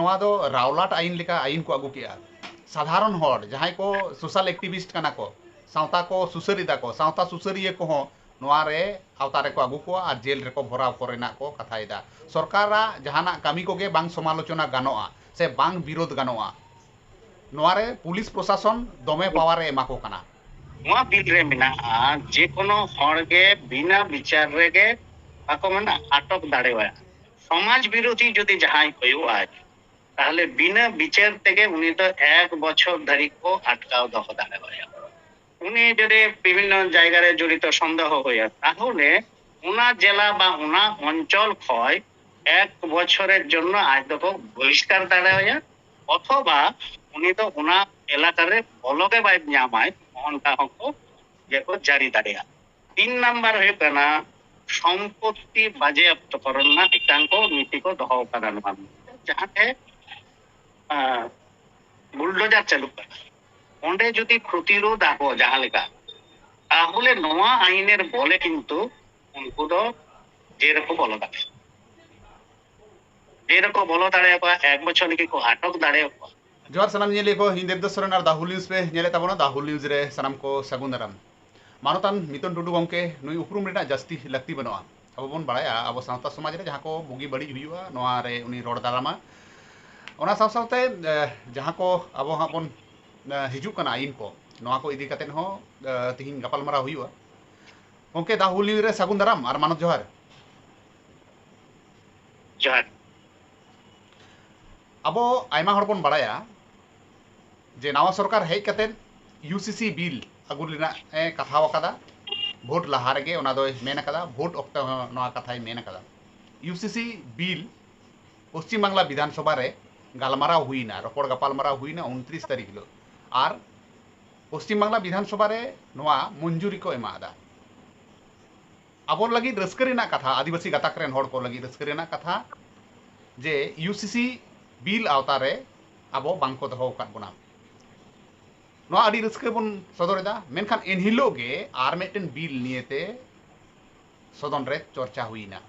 नोआ दो रावलाट आईन लेका आईन को आगू किया साधारण हर जहां को सोशल एक्टिविस्ट कना को सावता को सुसरिदा को सावता सुसरिये को हो नोआ रे आवतारे को आगू को और जेल रेको भराव कोरेना को कथायदा सरकारा जहाना कामी को गे बांग समालोचना गानोआ से बांग विरोध गानोआ नोआ रे पुलिस प्रशासन दमे पावर रे एमा को कना नोआ बिल रे मिना जे कोनो हर गे बिना विचार रे गे आको मना अटक दाड़ेवा समाज विरोधी जदि जहां होयुआ তাহলে বিনা বিচার থেকে উনি তো 1 বছর ধরে কো আটকাও দহ দাঁড়ায় উনি যদি বিভিন্ন জায়গায় জড়িত সন্দেহ হইয়া তাহলে উনা জেলা বা উনা অঞ্চল ক্ষয় 1 বছরের জন্য আজ দেখো বহিষ্কার দাঁড়ায় অথবা উনি তো উনা এলাকারে বলকে বাই নামায় অনটা হকো যেকো জারি দাঁড়ায় 3 নাম্বার হয়ে কেনা সম্পত্তি বাজেয়াপ্তকরণ না একাঙ্ক নীতিকে দহ করানো যাহাতে বুলডোজার চালু করা ওন্ডে যদি প্রতিরোধ আবো যাহা লেখা তাহলে নোয়া আইনের বলে কিন্তু উনকু তো যেরকম বলো দাঁড়ে যেরকম বলো দাঁড়ে 1 বছর নাকি को আটক দাঁড়ে जोहार सानाम नेले को हिंदेब दसरन और दाहुल न्यूज पे नेले ताबोना दाहुल न्यूज रे सानाम को सगुन दाराम मानतान मितन टुडू गमके नुई उपरुम रेना जास्ती लगती बनोआ अब बन बाड़ाया अब सावता समाज रे जहां को बुगी बड़ी हुआ नोआ रे उनी रोड दारामा ओना साव सावते जहां को अब हां बन हिजू कना आइन को नोआ को इदी कतेन हो तिहिन गपाल मारा हुआ गमके दाहुल न्यूज रे सगुन दाराम और मानव जोहार जोहार अब आयमा हड़ बन बाड़ाया जे नवा सरकार हेज कतेन यूसीसी बिल आगु लेना कथाव कदा भोट लहा रेगे ओना दो मेन कदा भोट ऑक्ट नवा कथाय मेन कदा यूसीसी बिल पश्चिम बांग्ला विधानसभा रे गालमाराव हुईना रपड़ गपालमाराव हुईना 29 तारीख लो और पश्चिम बांग्ला विधानसभा रे नवा मंजूरी को एमादा अब लगी रस्करीना कथा आदिवासी गाताक रेन हड़ को लगी रस्करीना कथा जे यूसीसी बिल आवतारे अब बांको दहो काट बना नोआ आदि रस्के बन सदरेदा मेनखान एनहिलो गे आर मेटेन बिल नियेते सदन रे चर्चा हुईना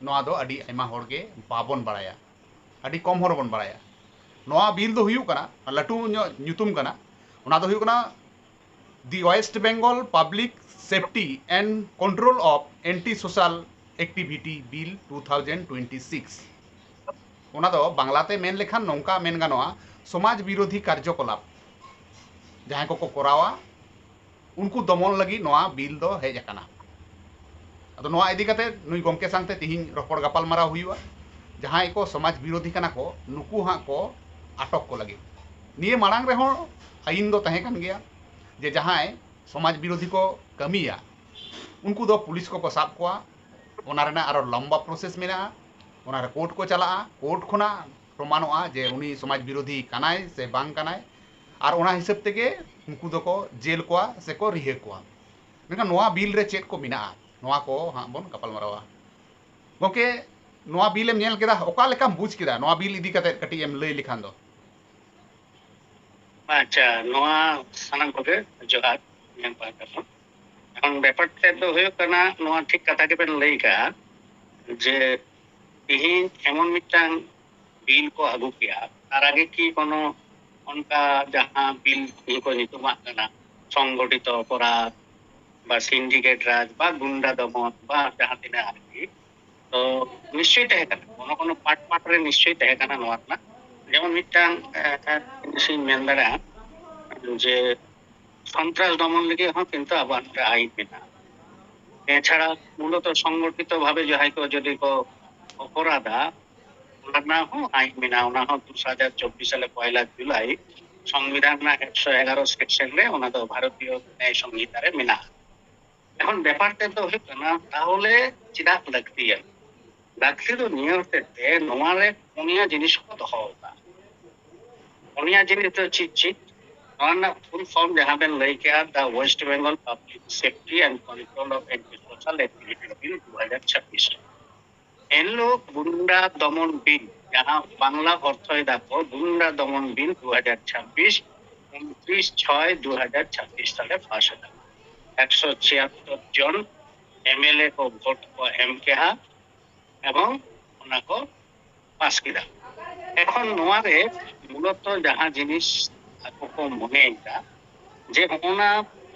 नोआ दो आदि आयमा हड़ गे बाबन बाड़ाया आदि कम हड़ बन बाड़ाया नोआ बिल दो हुयु कना लटू ᱧᱩᱛᱩᱢ कना ओना दो हुयु कना the west Bengal public safety and control of anti social activity bill 2026 ओना दो बांग्लाते मेन लेखान नौका मेन गानोआ समाज विरोधी कार्यकलाप जहां को करावा उनको दमन लगी नोआ बिल दो हेज अकाना अदो नोआ इदी कते नुई गमके सांगते तिहिन रपड़ गपाल मारा हुईवा जहां को समाज विरोधी कना को नुकु हां को अटक को लगे निये मांग रे आईन दो तहे कान गया जे जहां समाज विरोधी को कमिया उनको दो पुलिस को साब कोआ ओना रेना आरो लंबा प्रोसेस मेना ओना रे कोर्ट को चला कोर्ट खुना प्रमाणोआ जे उनी समाज विरोधी कानाय से बांग कानाय और ओना हिसाब तेगे उनको दो को जेल कोआ से को रिहे कोआ मेका नोआ बिल रे चेक को मिना नोआ को हां बन कपाल मारावा गमके नोआ बिल एम नेल केदा ओका लेकाम बुझ केदा नोआ बिल इदी कते कटी एम लई लिखान दो अच्छा नोआ सानाम कोगे जोहार नेन पाकर এখন ব্যাপারটা তো হয়ে কানা নোয়া ঠিক কথা কে পেন লই কা যে তিহিন এমন মিটাং বিল को আগু কিয়া তার আগে কি কোনো অনকা যাহা বিল को নিতুমা কানা সংগঠিত অপরাধ বা সিন্ডিকেট রাজ বা গুন্ডা দমন বা যাহা তিনা আর কি তো নিশ্চয়ই তাহে কানা কোনো পাট পাটরে নিশ্চয়ই তাহে কানা নোয়া না যেমন মিটাং সেই মেন্দারা যে সন্ত্রাস দমন লেগে হ্যাঁ কিন্তু আবার আইন মেনা এছাড়া মূলত সংগঠিত ভাবে যে হয়তো যদি অপরাধা ওনার না হোক আইন মেনা ওনা হোক 2024 সালে 1 জুলাই সংবিধান না 111 সেকশন রে ওনা তো ভারতীয় ন্যায় সংহিতারে মেনা এখন ব্যাপারটা তো হইতো না তাহলে চিদা লাগতি তো নিয়তে নোয়ারে কোনিয়া জিনিস কত হওয়া কোনিয়া জিনিস তো চিট on full form जहां पे लेके the West Bengal Public Safety and Control of Anti-Social Activity Bill 2026 इन लोग गुंडा दमन बिल जहां बांग्ला अर्थ देखो गुंडा दमन बिल 2026 29/6/2026 साले पास हुआ 176 जन एमएलए को वोट को एम किया एवं उनको पास किया এখন নোয়ারে মূলত যাহা জিনিস ako ko moneda যে ona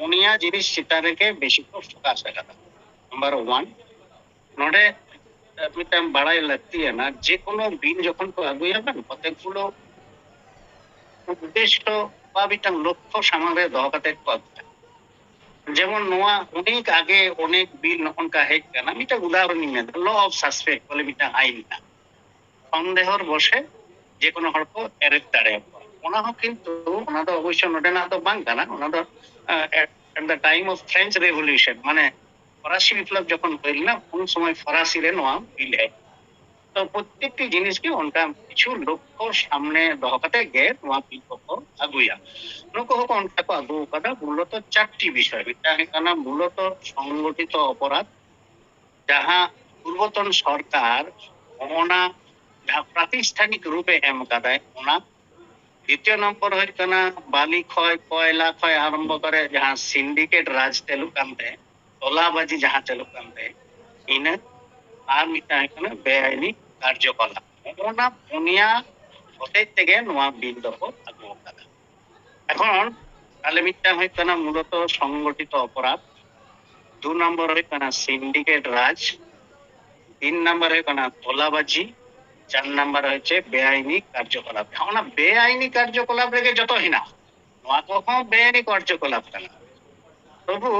unia জিনিস চিতারেকে বেশি को फोकस लगाता नंबर 1 नोडे मिटम बाड़ाई लगती है ना যে কোনো বিল যখন को আগুয়াবেন কতগুলো উদ্দেশ্য বা মিটাম লক্ষ্য সামনে দহকাতে কথা যেমন নোয়া অনেক আগে অনেক বিল নকনকা হেজ কানা মিটা উদাহরণ নিয়ে ল অফ সাসপেক্ট বলে মিটা আইন না সন্দেহর বসে যে কোনো হড় को এরেস্ট দাঁড়ায় ওনা হোক কিন্তু ওনা তো অবশ্য নোটে না তো বাং কানা ওনা তো at the time of French revolution মানে ফরাসি বিপ্লব যখন হইল না কোন সময় ফরাসি রে নোয়া বিল হয় তো প্রত্যেকটি জিনিসকে ওনকা কিছু লক্ষ্য সামনে দহকাতে গে নোয়া বিল को আগুয়া নুকো হোক ওনকা को আগু কাদা মূলত চারটি বিষয় এটা কানা মূলত সংগঠিত অপরাধ যাহা পূর্বতন সরকার ওনা প্রাতিষ্ঠানিক রূপে এম কাদায় ওনা দ্বিতীয় নম্বর হইতো না বালি ক্ষয় কয়লা ক্ষয় আরম্ভ করে যাহা সিন্ডিকেট রাজ চালু কানতে তোলাবাজি যাহা চালু কানতে ইনা আর মিটা এখানে বেআইনি কার্যকলাপ ওনা পুনিয়া হতে থেকে নোয়া বিল দখল আগু কাদা এখন তাহলে মিটা হইতো না মূলত সংগঠিত অপরাধ 2 নম্বর হইতো না সিন্ডিকেট রাজ 3 নম্বর হইতো না তোলাবাজি 4 নম্বর হচ্ছে বেআইনি কার্যকলাপ এখন বেআইনি কার্যকলাপ রেগে যত হিনা নোয়া কখন বেআইনি কার্যকলাপ কানা তবু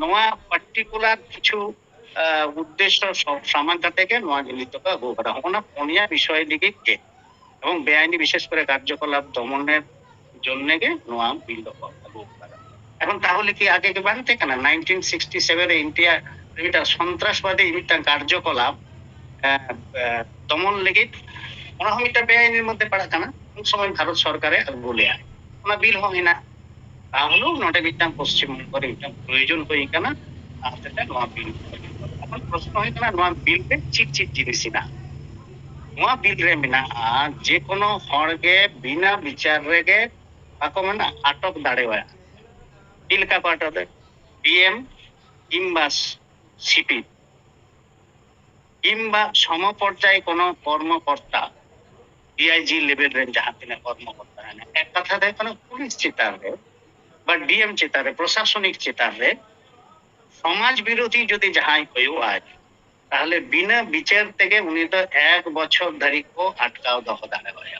নোয়া পার্টিকুলার কিছু উদ্দেশ্য সমানতা থেকে নোয়া জিনিস তো আগু করা হনা পনিয়া বিষয় দিকে কে এবং বেআইনি বিশেষ করে কার্যকলাপ দমনের জন্য গে নোয়া বিল আগু করা এখন তাহলে কি আগে কি বানতে কেনা 1967 এ ইন্ডিয়া এটা সন্ত্রাসবাদী একটা কার্যকলাপ দমন লেগে ওনা হমিটা বেআইনের মধ্যে পড়া কানা কোন সময় ভারত সরকারে বলে আয় ওনা বিল হয় না তাহলেও নোটে মিটাম পশ্চিমবঙ্গের এটা প্রয়োজন হই কানা আজকে নোয়া বিল এখন প্রশ্ন হয় কানা নোয়া বিল রে চিট চিট জিনিস না নোয়া বিল রে মিনা যে কোনো হড়গে বিনা বিচার রেগে আকো মানে আটক দাঁড়ে হয় বিল কা পাটে ডিএম কিংবা সিপি কিংবা সমপর্যায়ে কোনো কর্মকর্তা ডিআইজি লেভেল রে যাহা তিনা কর্মকর্তা না এক কথা দেয় কোনো পুলিশ চিতারে বা ডিএম চিতারে প্রশাসনিক চিতারে সমাজ বিরোধী যদি যাহাই হইও আজ তাহলে বিনা বিচার থেকে উনি তো 1 বছর ধরে কো আটকাও দহ দাঁড়ে হয়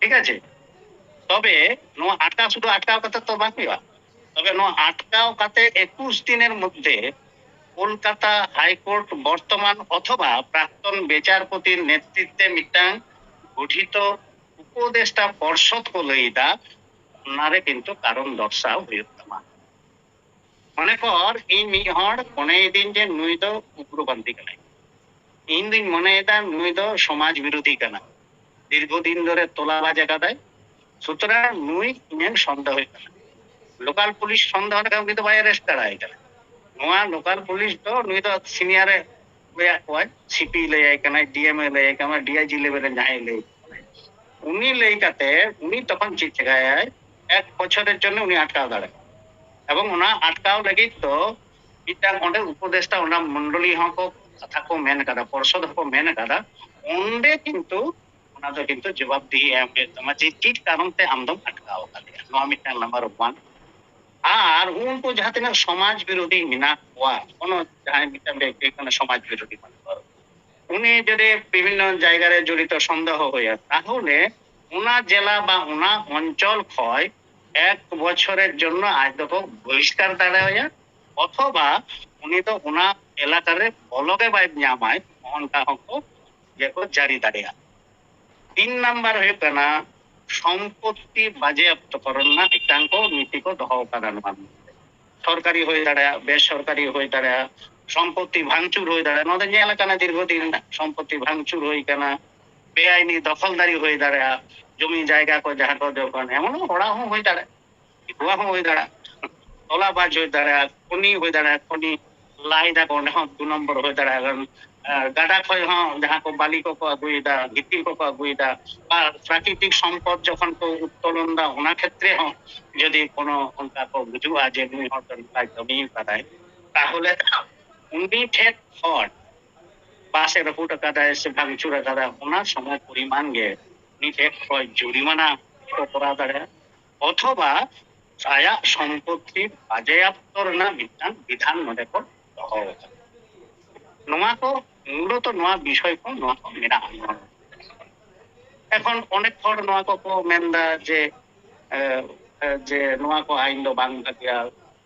ঠিক আছে তবে নোয়া আটকা শুধু আটকাও কথা তো বাকি তবে নোয়া আটকাও কাতে 21 দিনের মধ্যে কলকাতা হাইকোর্ট বর্তমান অথবা প্রাক্তন বিচারপতির নেতৃত্বে মিটাং গঠিত উপদেষ্টা পর্ষদ কলইদা নারে কিন্তু কারণ দর্শাও হইতামা মনে কর এই মিহর কোনে দিন যে নুই তো উগ্রপন্থী কানা ইন দিন মনে এটা নুই তো সমাজ বিরোধী কানা দীর্ঘদিন ধরে তোলাবাজি কাদায় সুতরাং নুই ইমেন সন্দেহ হই কানা লোকাল পুলিশ সন্দেহ কাম কিন্তু বাইরে অ্যারেস্ট করা হয় কানা নোয়া লোকাল পুলিশ তো নুই তো সিনিয়রে লয়া কয় সিপি লয়া কানা ডিএমএ লয়া কানা ডিআইজি লেভেলে যাই লই উনি লইকাতে উনি তখন চিঠি গায় 1 বছরের জন্য উনি আটকাও দাঁড়ায় এবং ওনা আটকাও লাগি তো এটা ওদের উপদেষ্টা ওনা মন্ডলী হক কথা को মেন কাদা পর্ষদ হক মেন কাদা ওন্ডে কিন্তু ওনা তো কিন্তু জবাব দিয়ে তোমার যে চিট কারণতে আমদম আটকাও কাদে নোয়া মিটাং নাম্বার 1 আর উनको যাহাতে না সমাজ বিরোধী মিনা হওয়া কোন যাহাই মিটাং ব্যক্তি কোন সমাজ বিরোধী মনে করো উনি যদি বিভিন্ন জায়গায় জড়িত সন্দেহ হইয়া তাহলে ওনা জেলা বা ওনা অঞ্চল ক্ষয় 1 বছরের জন্য আজ দেখো বহিষ্কার দাঁড়ায় হইয়া অথবা উনি তো ওনা এলাকারে বলগে বাইব জামায় মহনটা হক যেকো জারি দাঁড়িয়া 3 নাম্বার হয়ে কানা সম্পত্তি বাজেয়াপ্তকরণ না একাঙ্ক নীতিক দহ কারণ সরকারি হয়ে দাঁড়ায় বেসরকারি হয়ে দাঁড়ায় সম্পত্তি ভাঙচুর হয়ে দাঁড়ায় নদের যে এলাকা না দীর্ঘদিন সম্পত্তি ভাঙচুর হয়ে কেনা বেআইনি দখলদারি হয়ে দাঁড়ায় জমি জায়গা কো যাহা কো দোকান এমন হড়া হয়ে দাঁড়ায় ধোয়া হয়ে দাঁড়ায় তোলাবাজ হয়ে দাঁড়ায় খনি হয়ে দাঁড়ায় খনি লাই দেখো 2 নম্বর হয়ে দাঁড়ায় গাডা ক্ষয় যাহা কো বালি কো আগুইদা গিটি কো আগুইদা বা প্রাকৃতিক সম্পদ যখন কো উত্তোলন দা ওনা ক্ষেত্রে যদি কোনো অনকা কো বুঝুয়া যে নুই হতন জমি পাতায় তাহলে উনি ঠেক ফট পাশে রাপুট আকাদায় সে ভাঙচুর আকাদা ওনার সময় পরিমাণ গে ᱱᱤᱛ ᱠᱷᱚᱡ ᱡᱩᱨᱤᱢᱟᱱᱟ ᱠᱚ ᱠᱚᱨᱟᱣ ᱫᱟᱲᱮᱭᱟᱜᱼᱟ অথবা আয়াᱜ সম্পত্তি বাজেয়াপ্ত ᱨᱮᱱᱟᱜ ᱢᱤᱫᱴᱟᱝ বিধান ᱱᱚᱰᱮ ᱠᱚ ᱫᱚᱦᱚ ᱟᱠᱟᱫᱟ ᱱᱚᱣᱟ ᱠᱚ মূলত ᱱᱚᱣᱟ বিষয় ᱠᱚ ᱱᱚᱣᱟ ᱠᱚ ᱢᱮᱱᱟᱜᱼᱟ এখন অনেক হড় নয়া কো মেনদা যে নয়া কো আইন দো বাং ভাগিয়া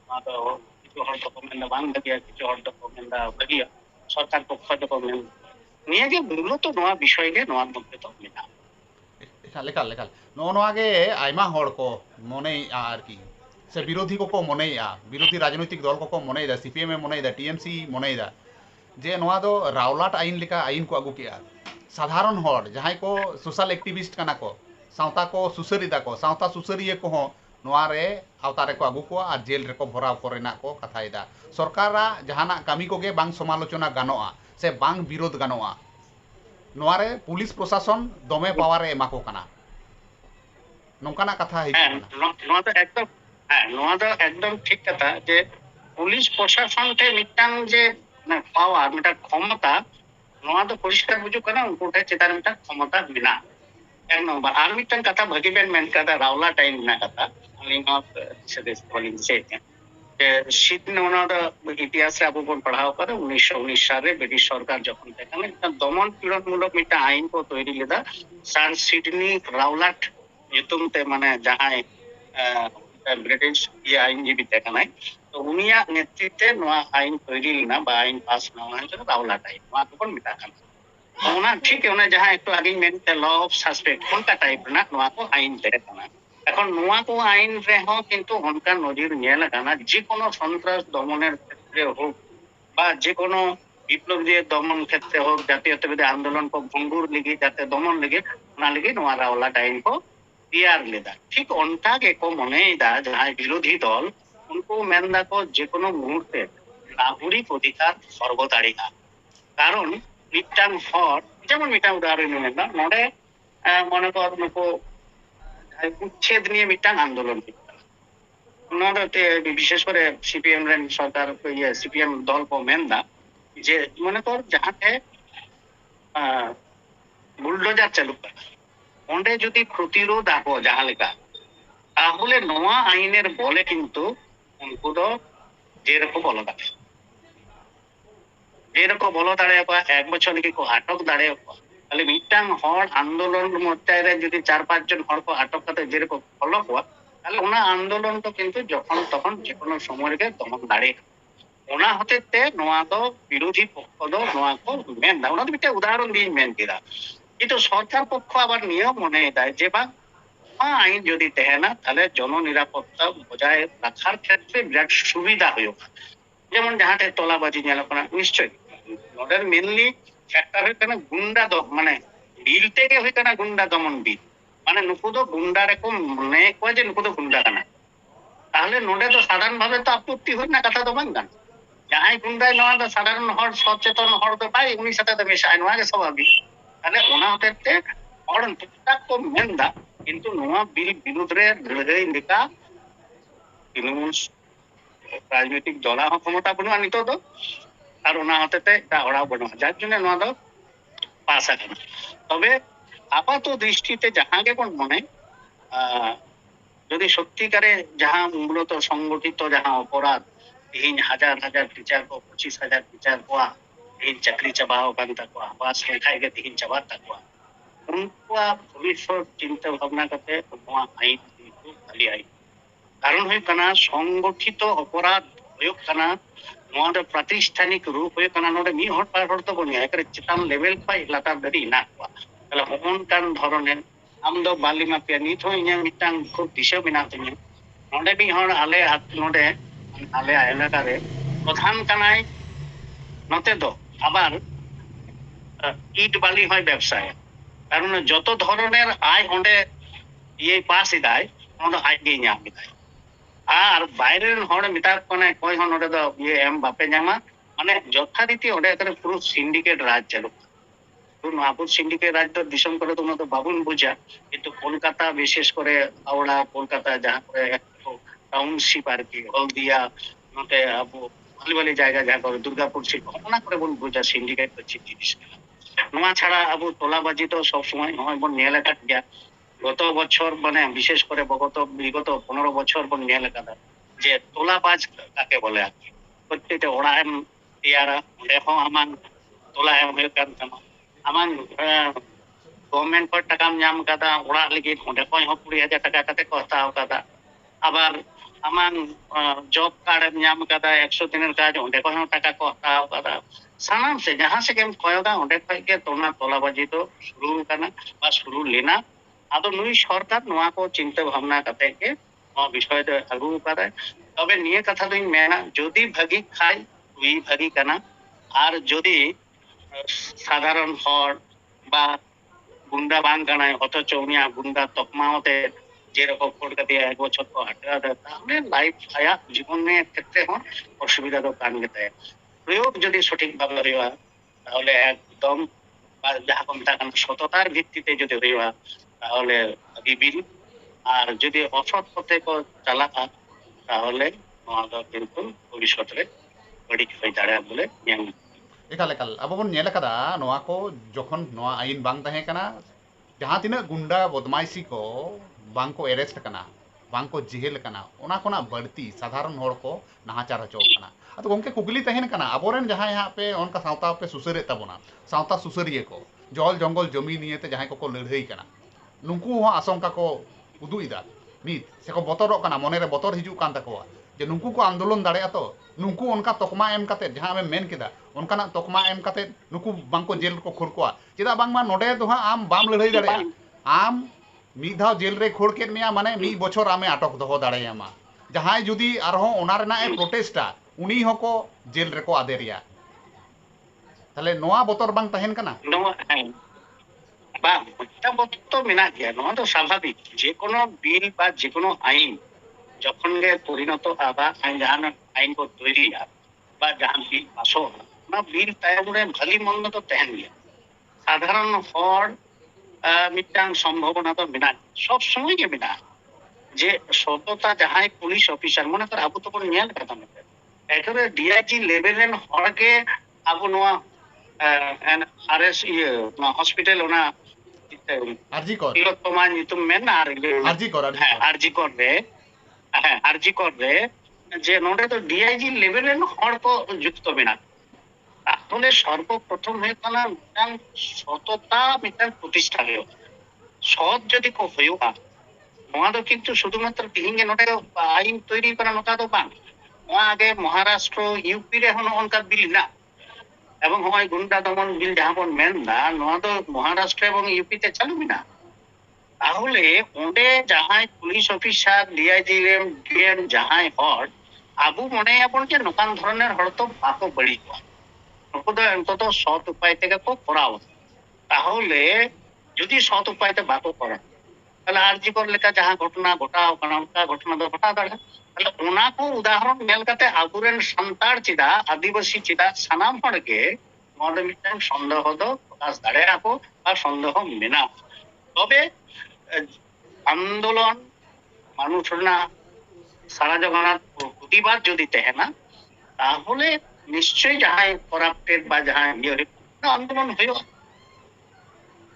নয়া দো কিছু হড় দো মেনদা বাং ভাগিয়া কিছু হড় দো মেনদা ভাগিয়া সরকার পক্ষ দো মেন নিয়ে গে মূলত নয়া বিষয় গে নয়ার মধ্যে তো মেনা একাল একাল একাল নয়া গে আইমা হড় কো মনেই আর কি সে বিরোধী কো মনেই বিরোধী রাজনৈতিক দল কো মনেই দা সিপিএম এ মনেই দা টিএমসি মনেই দা যে নয়া দো রাওলাট আইন লেকা আইন কো আগু কিয়া সাধারণ হড় যাহাই কো সোশ্যাল অ্যাক্টিভিস্ট কানা কো সাঁওতা কো সুসারিদা কো সাঁওতা সুসারিয়ে কো নয়া রে আওতা রে কো আগু কো আর জেল রে কো ভরাও করেনা কো কথাই দা সরকারা জাহানা কামি কোগে বাং সমালোচনা গানোয়া সে বাং বিরোধ গানোয়া নয়া রে পুলিশ প্রশাসন দমে পাওয়ারে এমা কো কানা নঙ্কানা কথা হিজুগ কানা নয়া তো একদম নয়া তো একদম ঠিক কথা যে পুলিশ প্রশাসন তে মিটাং যে পাওয়ার মিটার ক্ষমতা নয়া তো পরিষ্কার বুঝুক কানা উনকু ঠে চেতান মিটার ক্ষমতা বিনা এক নম্বর আর মিটাং কথা ভাগিবেন মেন কথা রাওলা টাইম না কথা আলিং অফ সেদেশ বলিং সে যে শীত ওনা ইতিহাসে আবু বন পড়াও করে 1919 সালে ব্রিটিশ সরকার যখন দেখেন একটা দমন পীড়নমূলক একটা আইন কো তৈরি লেদা সান সিডনি রাওলাট nyutumte মানে যাহাই ব্রিটিশ ইয়ে আইনজীবী দেখা নাই তো উনিয়াগ নেতৃত্বে নোয়া আইন তৈরি না বা আইন পাস না হয়েছিল রাওলাট আইন নোয়া তখন মিটা কানা ওনা ঠিক ওনা যাহা একটু আগে মেনতে ল অফ সাসপেক্ট কোনটা টাইপ না নোয়া কো আইন তৈরি কানা এখন নোয়া কো আইন রেহো কিন্তু অনকা নজির নিয়ে লাগানা যে কোনো সন্ত্রাস দমনের ক্ষেত্রে হোক বা যে কোনো বিপ্লব দিয়ে দমন ক্ষেত্রে হোক জাতীয়তাবাদী আন্দোলন কো ভঙ্গুর লিগে যাতে দমন লিগে না লিগে নোয়া রাওলাট আইন কো দিয়ার লেদা ঠিক অনটাকে কো মনে দা যাহাই বিরোধী দল উনকো মেনদা কো যে কোনো মুহূর্তে নাগরিক অধিকার সর্বদাড়িকা কারণ মিটাং হর যেমন মিটাং উদাহরণ নেন না নডে মনে কর নুকো উচ্ছেদ নিয়ে মিটাং আন্দোলন নডতে বিশেষ করে সিপিএম রেন সরকার ইয়ে সিপিএম দল কো মেনদা যে মনে কর যাহাতে বুলডোজার চালু করা ওন্ডে যদি প্রতিরোধ আবো যাহা লেখা তাহলে নোয়া আইনের বলে কিন্তু উনকু দো যেরকম বলো দাঁড়ে যেরকম বলো দাঁড়ে এক বছর নাকি আটক দাঁড়ে তাহলে মিটাং হড় আন্দোলন মধ্যে যদি 4-5 জন হড় কো আটক কাতে যেরকম ফলো হওয়া তাহলে ওনা আন্দোলন তো কিন্তু যখন তখন যে কোনো সময় রে দমন দাঁড়ে ওনা হতে নোয়া তো বিরোধী পক্ষ দো নোয়া কো মেন দা ওনা তো একটা উদাহরণ দিয়ে মেন দিরা কিন্তু সরকার পক্ষ আবার নিয়ম মনে দেয় যে বা আইন যদি দেয় না তাহলে জননিরাপত্তা বজায় রাখার ক্ষেত্রে বিরাট সুবিধা হইব যেমন যাহাতে তোলাবাজি নেলকনা নিশ্চয় নদের মেনলি ফ্যাক্টর হই কেন গুন্ডা মানে বিল থেকে হই কেন গুন্ডা দমন বিল মানে নুকু তো গুন্ডা রকম মনে কয় যে নুকু তো গুন্ডা কানা তাহলে নোডে তো সাধারণ ভাবে তো আপত্তি হই না কথা তো বাঙ্গান যাহাই গুন্ডায় নয় তো সাধারণ হড় সচেতন হড় তো পাই উনি সাথে তো মেশায় নয় স্বাভাবিক তাহলে ওনা হতে হড় টুকটাক তো মেনদা কিন্তু নোয়া বিল বিরুদ্ধে লড়াই লেখা তৃণমূল রাজনৈতিক দলা ক্ষমতা বনুয়া নিত তো আর ওনা হতে এটা ওরাও বনুয়া যার জন্য নোয়া দো পাস আকানা তবে আপাত দৃষ্টিতে যাহাকে কোন মনে যদি সত্যিকারে যাহা মূলত সংগঠিত যাহা অপরাধ তিন হাজার হাজার টিচার কো 25,000 টিচার কোয়া তিন চাকরি চাবাও কান তাকুয়া বা সংখ্যায় গে তিন চাবার তাকুয়া উনকুয়া ভবিষ্যৎ চিন্তা ভাবনা করতে নোয়া আইন কিন্তু খালি আইন কারণ হই কানা সংগঠিত অপরাধ হইক কানা নোয়া দো প্রাতিষ্ঠানিক রূপ হই কানা নোডে মি হট পার হট তো বনি একরে চিতান লেভেল পাই লাতার দাড়ি না কোয়া তাহলে হমন কান ধরনের আমদো বালি মাপিয়া নিত হই ইয়া মিটাং খুব দিশে বিনা তুমি নোডে বি হর আলে হাত নোডে আলে এলাকারে প্রধান কানাই নতে তো আবার ইট বালি হয় ব্যবসায় কারণ যত ধরনের আয় ওন্ডে ইয়ে পাস দেয় ওন্ডে আয় গিয়ে ñam দেয় আর বাইরের হড় মিটা কোনে কই হন ওটা তো ইয়ে এম বাপে জামা মানে যথারীতি ওটা একটা পুরো সিন্ডিকেট রাজ চালু পুরো নাপুর সিন্ডিকেট রাজ তো দিশম করে তোমরা তো বাবুন বুঝা কিন্তু কলকাতা বিশেষ করে হাওড়া কলকাতা যাহা করে একটু টাউনশিপ আর কি হলদিয়া নতে আবু ᱵᱷᱟᱞᱤ ᱡᱟᱭᱜᱟ ᱡᱟᱦᱟᱸ ᱠᱚᱨᱮ ᱫᱩর্গাপুর শিল্প ᱚᱱᱟ ᱠᱚᱨᱮ ᱵᱚᱱ ᱵᱩᱡᱟ সিন্ডিকেট ᱫᱚ ᱪᱮᱫ ᱡᱤᱱᱤস ᱠᱟᱱᱟ। ᱱᱚᱣᱟ ᱪᱷᱟড়া ᱟᱵᱚ ᱛᱚᱞᱟᱵᱟজি ᱫᱚ ᱥᱚᱵ সময় নয় বন ᱧᱮᱞ ᱟᱠᱟᱫ ᱜᱮᱭᱟ। গত বছর মানে বিশেষ করে বিগত 15 বছর বন ᱧᱮᱞ ᱟᱠᱟᱫᱟ যে তোলাবাজ কাকে বলে আর কি। প্রত্যেকটা ওড়াᱜ এম ᱛᱮᱭᱟᱨᱟ ᱚᱸᱰᱮ ᱦᱚᱸ ᱟᱢᱟᱝ তোলা এম ᱦᱩᱭᱩᱜ ᱠᱟᱱ ᱛᱟᱢᱟ। ᱟᱢᱟᱝ গভর্নমেন্ট ᱠᱷᱚᱱ ᱴᱟᱠᱟᱢ ᱧᱟᱢ ᱟᱠᱟᱫᱟ ᱚᱲᱟᱜ ᱞᱟᱹᱜᱤᱫ ᱚᱸᱰᱮ ᱠᱷᱚᱱ ᱦᱚᱸ 20,000 টাকা ᱠᱟᱛᱮ ᱠᱚ ᱦᱟᱛᱟᱣ ᱟᱠᱟᱫᱟ। আবার আমান জব কার্ড এম ᱧᱟᱢ ᱟᱠᱟᱫᱟ 100 দিনের কাজ ᱚᱸᱰে ᱠᱷᱚᱱ ᱦᱚᱸ টাকা ᱠᱚ ᱦᱟᱛᱟᱣ ᱟᱠᱟᱫᱟ। ᱥᱟᱱᱟᱢ ᱥᱮ ᱡᱟᱦᱟᱸ ᱥᱮᱫ ᱜᱮᱢ ᱠᱚᱭᱚᱜᱟ ᱚᱸᱰᱮ ᱠᱷᱚᱱ ᱜᱮ তোলাবাজি ᱫᱚ শুরু ᱟᱠᱟᱱᱟ বা শুরু লেনা। আদো নুই সরকার নোয়া কো চিন্তা ভাবনা কাতে কে নোয়া বিষয় ᱫᱚ ᱟᱹᱜᱩ ᱟᱠᱟᱫᱟ। তবে নিয়ে কথা দুই মেনা যদি ভাগি খাই তুই ভাগি কানা আর যদি সাধারণ হর বা গুন্ডা বাং কানায় অথচ উনিয়া গুন্ডা তকমাওতে যেরকম কলকাতা 1 বছর কো হাঁটা দেয় তাহলে লাইফ আয়া জীবনের ক্ষেত্রে হন অসুবিধা তো কান গেতে প্রয়োগ যদি সঠিক ভাবে হইবা তাহলে একদম যাহা কো মেতা কানা সততার ভিত্তিতে যদি হইবা তাহলে বিবিল আর যদি অসৎ পথে কো চালাকা তাহলে নোয়া দো কিন্তু ভবিষ্যৎ রে বাড়ি হই দাঁড়ায় বলে ᱧᱮᱞ ᱮᱠᱟᱞ ᱮᱠᱟᱞ ᱟᱵᱚ ᱵᱚᱱ ᱧᱮᱞ ᱟᱠᱟᱫᱟ ᱱᱚᱣᱟ ᱠᱚ ᱡᱚᱠᱷᱚᱱ ᱱᱚᱣᱟ ᱟᱭᱤᱱ ᱵᱟᱝ ᱛᱟᱦᱮᱸ ᱠᱟᱱᱟ ᱡᱟᱦᱟᱸ ᱛᱤᱱᱟᱹᱜ ᱜᱩন্ডᱟ ᱵᱚᱫᱢᱟইᱥᱤ ᱠᱚ ᱵᱟᱝ ᱠᱚ ᱮᱨᱮᱥᱴ ᱠᱟᱱᱟ ᱵᱟᱝ ᱠᱚ ᱡᱮᱦᱮᱞ ᱠᱟᱱᱟ ᱚᱱᱟ ᱠᱷᱚᱱᱟᱜ ᱵᱟᱹᱲᱛᱤ ᱥᱟᱫᱷᱟᱨᱚᱱ ᱦᱚᱲ ᱠᱚ ᱱᱟᱦᱟᱪᱟᱨ ᱦᱚᱪᱚ ᱠᱟᱱᱟ। ᱟᱫᱚ ᱜᱚᱝᱠᱮ ᱠᱩᱠᱞᱤ ᱛᱟᱦᱮᱱ ᱠᱟᱱᱟ ᱟᱵᱚᱨᱮᱱ ᱡᱟᱦᱟᱸᱭ ᱦᱟᱸᱜ ᱯᱮ ᱚᱱᱠᱟ ᱥᱟᱶᱛᱟ ᱯᱮ ᱥᱩᱥᱟᱹᱨᱮᱫ ᱛᱟᱵᱚᱱᱟ ᱥᱟᱶᱛᱟ ᱥᱩᱥᱟᱹᱨᱤᱭᱟᱹ ᱠᱚ ᱡᱚᱞ ᱡᱚᱝᱜᱚᱞ ᱡᱚᱢᱤ ᱱᱤᱭᱮᱛᱮ ᱡᱟᱦᱟᱸᱭ ᱠᱚᱠᱚ ᱞᱟᱹᱲᱦᱟᱹᱭ ᱠᱟᱱᱟ ᱱᱩᱠᱩ ᱦᱚᱸ ᱟᱥᱚᱝᱠᱟ ᱠᱚ ᱩᱫᱩᱜ ᱮᱫᱟ ᱱᱤᱛ ᱥᱮᱠᱚ ᱵᱚᱛᱚᱨᱚᱜ ᱠᱟᱱᱟ ᱢᱚᱱᱮᱨᱮ ᱵᱚᱛᱚᱨ ᱦᱤᱡᱩᱜ ᱠᱟᱱ ᱛᱟᱠᱚᱣᱟ ᱡᱮ ᱱᱩᱠᱩ ᱠᱚ ᱟᱱᱫᱳᱞᱚᱱ ᱫᱟᱲᱮᱭᱟᱜᱼᱟ ᱛᱚ ᱱᱩᱠᱩ ᱚᱱᱠᱟ ᱛᱚᱠᱢᱟ ᱮᱢ ᱠᱟᱛᱮ ᱡᱟᱦᱟᱸ ᱟᱢᱮᱢ ᱢᱮᱱ ᱠᱮᱫᱟ ᱚᱱᱠᱟᱱᱟᱜ ᱛᱚᱠᱢᱟ ᱮᱢ ᱠᱟᱛᱮ ᱱᱩᱠᱩ ᱵᱟᱝᱠᱚ ᱡᱮᱞ ᱠᱚ ᱠᱷᱳᱲ ᱠᱚᱣᱟ ᱪᱮᱫᱟᱜ ᱵᱟᱝᱢᱟ ᱱᱚᱰᱮ ᱫᱚ ᱦᱟᱸᱜ ᱟᱢ ᱵᱟᱢ ᱞᱟᱹᱲᱦᱟᱹᱭ ᱫᱟᱲᱮᱭᱟᱜᱼᱟ ᱟᱢ ᱢᱤᱫ ᱫᱷᱟᱣ ᱡᱮᱞ ᱨᱮ ᱠᱷᱳᱲ ᱠᱮᱫ ᱢᱮᱭᱟ ᱢᱟᱱᱮ ᱢᱤᱫ ᱵᱚᱪᱷᱚᱨ ᱟᱢᱮ ᱟᱴᱚᱠ ᱫᱚᱦᱚ ᱫᱟᱲᱮᱭᱟᱢᱟ ᱡᱟᱦᱟᱸᱭ ᱡᱩᱫᱤ ᱟᱨᱦᱚᱸ ᱚᱱᱟ ᱨᱮᱱᱟᱜ ᱮ ᱯᱨᱚᱴᱮᱥᱴᱟ ᱩᱱᱤ ᱦᱚᱸᱠᱚ ᱡᱮᱞ ᱨᱮᱠᱚ ᱟᱫᱮᱨᱮᱭᱟ তাহলে নোয়া বতর বাং তাহেন কানা নোয়া বা তো মেনা গিয়া নোয়া তো স্বাভাবিক যে কোনো বিল বা যে কোনো আইন যখন গে পরিণত বা জাহান আইন কো তৈরিয়া বা জাহান বিল পাসো না বিল তায়ম রে ভালি মন্দ তো তেহেন গিয়া সাধারণ হর মিটাং সম্ভাবনা তো মেনা সব সময় গে মেনা যে সততা যাহাই পুলিশ অফিসার মনে কর আবু তো কোন নিয়াল কথা না একেবারে ডিআইজি লেভেলের হরকে আবু নোয়া আরএস হসপিটাল ওনা আরজি কর তিলোত্তমা নিতুম মেন আর আরজি কর আরজি করবে যে নোডে তো ডিআইজি লেভেলের হর কো যুক্ত মেনা তাহলে সর্বপ্রথম হয়ে কানা মিটাং সততা মিটাং প্রতিষ্ঠা হয়ে সৎ যদি কো হইবা নোয়া তো কিন্তু শুধুমাত্র তিহিঙ্গে নোটে আইন তৈরি করা নোটা তো বাং নোয়া আগে মহারাষ্ট্র ইউপি রে হন অনকা বিল না এবং হয় গুন্ডা দমন বিল যাহা বন মেন না নোয়া তো মহারাষ্ট্র এবং ইউপি তে চালু না তাহলে ওঁডে যাহাই পুলিশ অফিসার ডিআইজিএম ডিএম যাহাই হর আবু মনে আপন যে নকান ধরনের হর তো বাকো বড়ি নুকু তো অন্তত সৎ উপায় থেকে কো করাও তাহলে যদি সৎ উপায়তে বাকো করা তাহলে আরজি কর লেখা যাহা ঘটনা ঘটাও কারণ অনকা ঘটনা তো ঘটা দাঁড়া তাহলে ওনা কো উদাহরণ মেল কাতে আবুরেন সান্তার চিদা আদিবাসী চিদা সানাম হড়কে নদ মিটাং সন্দেহ দো প্রকাশ দাঁড়ে রাখো আর সন্দেহ মেনা তবে আন্দোলন মানুষ না সারা জগন্নাথ প্রতিবাদ যদি তেহেনা তাহলে নিশ্চয়ই যাহাই করাপ্টেড বা যাহাই আন্দোলন হইও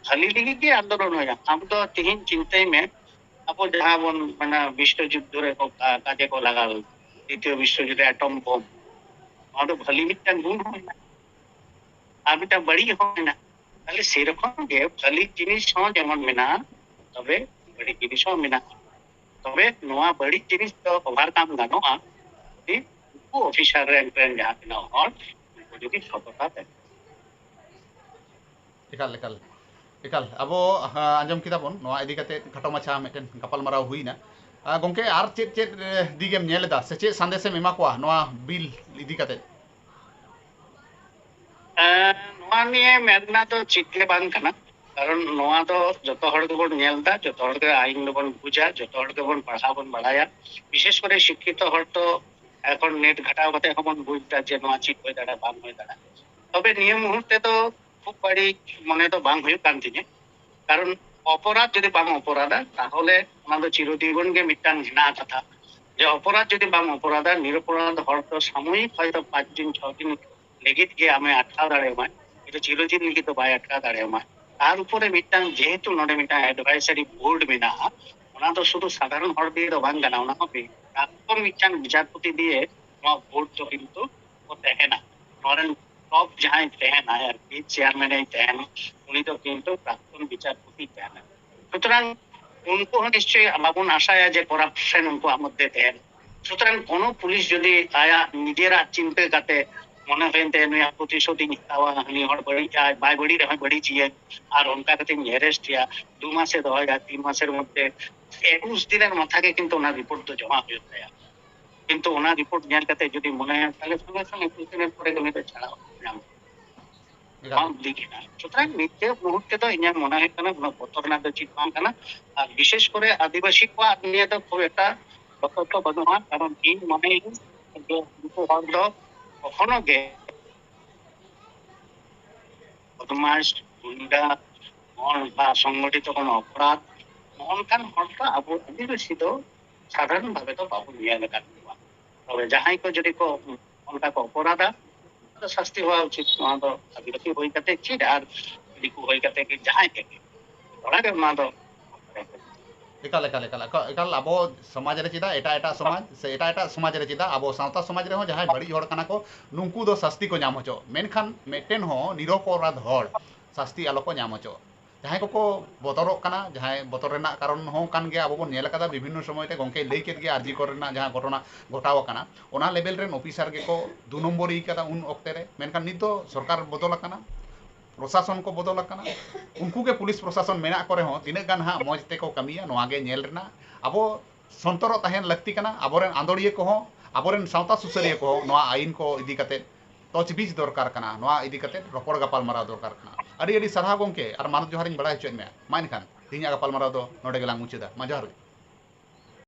খালি লিগে কি আন্দোলন হইয়া আম তো তিহিন চিন্তাই মে আপো যাহা বন মানে বিশ্বযুদ্ধ রে কাজে কো লাগাল দ্বিতীয় বিশ্বযুদ্ধে অ্যাটম বোম আমাদের ভালি মিটাং গুণ হয় না আমিটা বড়ি হয় না তাহলে সেরকম গে ভালি জিনিস হন যেমন মেনা তবে বড়ি জিনিস হন মেনা তবে নোয়া বড়ি জিনিস তো ওভারকাম গানোয়া যদি অফিসার রেন যাহা কিনা হন যদি সততা থাকে একাল একাল একাল আবো আঞ্জম কিতা বন নোয়া ইদি কাতে খাটো মাছা মিটেন গাপাল মারাও হুইনা গᱚᱝᱠᱮ ᱟᱨ ᱪᱮᱫ ᱪᱮᱫ ᱫᱤᱜᱮᱢ ᱧᱮᱞ ᱮᱫᱟ ᱥᱮ ᱪᱮᱫ ᱥᱟᱸᱫᱮᱥᱮᱢ ᱮᱢᱟ ᱠᱚᱣᱟ ᱱᱚᱣᱟ ᱵᱤᱞ ᱤᱫᱤ ᱠᱟᱛᱮ নোয়া নিয়ে মেদনা তো চিটলে বাং কানা কারণ নোয়া তো যত হড় গবন নেলদা যত হড় কে আইন লবন বুঝা যত হড় গবন পড়া বন বাড়ায়া বিশেষ করে শিক্ষিত হড় তো এখন নেট ঘাটাও কাতে হবন বুঝতা যে নোয়া চিট হয়ে দাঁড়া বাং হয়ে দাঁড়া তবে নিয়ে মুহূর্তে তো খুব বাড়ি মনে তো বাং হয়ে কান তিনে কারণ অপরাধ যদি বাং অপরাধা তাহলে ওনা তো চিরজীবন গে মিটাং ঘৃণা কথা যে অপরাধ যদি বাম অপরাধা নিরপরাধ হর তো সাময়িক হয়তো 5 দিন 6 দিন ᱞᱟᱹᱜᱤᱫ ᱜᱮ ᱟᱢᱮ ᱟᱴᱠᱟᱣ ᱫᱟᱲᱮᱭᱟᱢᱟᱭ কিন্তু চিরদিন ᱞᱟᱹᱜᱤᱫ ᱫᱚ ᱵᱟᱭ ᱟᱴᱠᱟᱣ ᱫᱟᱲᱮᱭᱟᱢᱟᱭ তার উপরে মিᱫᱴᱟᱝ যেহেতু ᱱᱚᱰᱮ মিᱫᱴᱟᱝ ᱮᱰᱵᱷᱟᱭᱥᱟᱨᱤ ᱵᱳর্ড ᱢᱮᱱᱟᱜᱼᱟ ᱚᱱᱟ ᱫᱚ শুধু সাধারণ হর দিয়ে ᱫᱚ ᱵᱟᱝ ᱠᱟᱱᱟ ᱚᱱᱟ ᱦᱚᱸ প্রাক্তন মিᱫᱴᱟᱝ বিচারপতি দিয়ে ᱱᱚᱣᱟ ᱵᱳর্ড ᱫᱚ কিন্তু ᱠᱚ ᱛᱟᱦᱮᱱᱟ ᱱᱚᱣᱟᱨᱮᱱ টপ ᱡᱟᱦᱟᱸᱭ ᱛᱟᱦᱮᱱᱟᱭ ᱟᱨᱠᱤ চেয়ারম্যান এই ᱛᱟᱦᱮᱱᱟ উনি ᱫᱚ কিন্তু প্রাক্তন বিচারপতি ᱛᱟᱦᱮᱱᱟ সুতরাং উनको হᱚᱸ নিশ্চয়ই বাবুন আশায় যে করাপশন উনকুᱣᱟᱜ মধ্যে ᱛᱟᱦᱮᱱᱟ সুতরাং কোনো পুলিশ যদি আয়া নিজেরা চিন্তা কাতে মনে হয় যে নুয়া প্রতিশোধ হাতাওয়া হানি হড় বাড়ি বাই বাড়ি রহে বাড়ি চিয়ে আর অনকা কাতে অ্যারেস্ট ইয়া 2 মাসে দহয় 3 মাসের মধ্যে 21 দিনের মাথাকে কিন্তু ওনার রিপোর্ট তো জমা হয়ে যায় কিন্তু ওনার রিপোর্ট ᱧᱮᱞ কাতে যদি মনে হয় তাহলে সঙ্গে সঙ্গে 21 দিনের পরে উনি তো ছাড়া নাম ᱵᱟᱝ ᱫᱤᱜᱤᱱᱟ সুতরাং নিত্য মুহূর্তে তো ইᱧᱟᱹᱜ মনে হয় কানা কোনো বতর ᱨᱮᱱᱟᱜ ᱫᱚ ᱪᱮᱫ ᱵᱟᱝ ᱠᱟᱱᱟ আর বিশেষ করে আদিবাসী কোয়াᱜ নিয়ে তো খুব একটা বতর তো বানুয়া কারণ ইᱧ মনেই যে উনকু হড় ᱫᱚ কখনো গে বদমাস গুন্ডা বা সংগঠিত কোনো অপরাধ অনকান হড় ᱫᱚ ᱟᱵᱚ আদিবাসী ᱫᱚ সাধারণ ভাবে তো বাবু ᱧᱮᱞ ᱟᱠᱟᱫ ᱠᱚᱣᱟ তবে ᱡᱟᱦᱟᱸᱭ ᱠᱚ ᱡᱩᱫᱤ ᱠᱚ অনকা ᱠᱚ অপরাধᱟ শাস্তি হওয়া উচিত নয় তো আদিবাসী হয়ে কাতে চিট আর দিকু হয়ে কাতে কি যাহাই থেকে ওরাকে না তো একাল একাল একাল একাল আবো সমাজ রে চিদা এটা সমাজ সে এটা সমাজ রে চিদা আবো সাঁওতা সমাজ রে হো যাহাই বাড়ি হড় কানা কো নুঙ্কু ᱫᱚ শাস্তি ᱠᱚ ᱧᱟᱢ ᱦᱚᱪᱚ ᱢᱮᱱᱠᱷᱟᱱ ᱢᱮᱴᱮᱱ ᱦᱚᱸ ᱱᱤᱨᱚᱯᱚᱨᱟধ ᱦᱚᱲ শাস্তি ᱟᱞᱚ ᱠᱚ ᱧᱟᱢ ᱦᱚᱪᱚ ᱡᱟᱦᱟᱸᱭ ᱠᱚᱠᱚ ᱵᱚᱛᱚᱨᱚᱜ ᱠᱟᱱᱟ ᱡᱟᱦᱟᱸᱭ ᱵᱚᱛᱚᱨ ᱨᱮᱱᱟᱜ ᱠᱟᱨᱚᱱ ᱦᱚᱸ ᱠᱟᱱ ᱜᱮᱭᱟ ᱟᱵᱚ ᱵᱚᱱ ᱧᱮᱞ ᱟᱠᱟᱫᱟ ᱵᱤᱵᱷᱤᱱᱱᱚ ᱥᱚᱢᱚᱭ ᱛᱮ ᱜᱚᱝᱠᱮ ᱞᱟᱹᱭ ᱠᱮᱫ ᱜᱮᱭᱟ ᱟᱨᱡᱤ ᱠᱚᱨᱮᱱᱟᱜ ᱡᱟᱦᱟᱸ ᱜᱷᱚᱴᱚᱱᱟ ᱜᱷᱚᱴᱟᱣ ᱟᱠᱟᱱᱟ ᱚᱱᱟ লেভেল ᱨᱮᱱ অফিসার ᱜᱮᱠᱚ 2 নম্বরই ᱠᱟᱫᱟ ᱩᱱ ᱚᱠᱛᱮ ᱨᱮ ᱢᱮᱱᱠᱷᱟᱱ ᱱᱤᱛ ᱫᱚ ᱥᱚᱨᱠᱟর ᱵᱚᱫᱚᱞ ᱟᱠᱟᱱᱟ प्रशासन को बदल आकाना उनको के पुलिस प्रशासन मेना करे हो तीना गान हा मौज ते को कमिया नोआ गे नेल रेना अबो संतरो तहन लक्ति कना अबोरेन आंदोड़िए को हो अबोरेन सावता सुसरिए को नोआ आईन को इदी कते तजबीज दरकार कना नोआ इदी कते रपड़ गपाल माराव दरकार कना अड़ी अड़ी सरहा गोंके और मानव जोहारिन बड़ा हचोय मे माइन खान तीना गपाल माराव दो नोडे गेलांग मुचेदा मा जोहार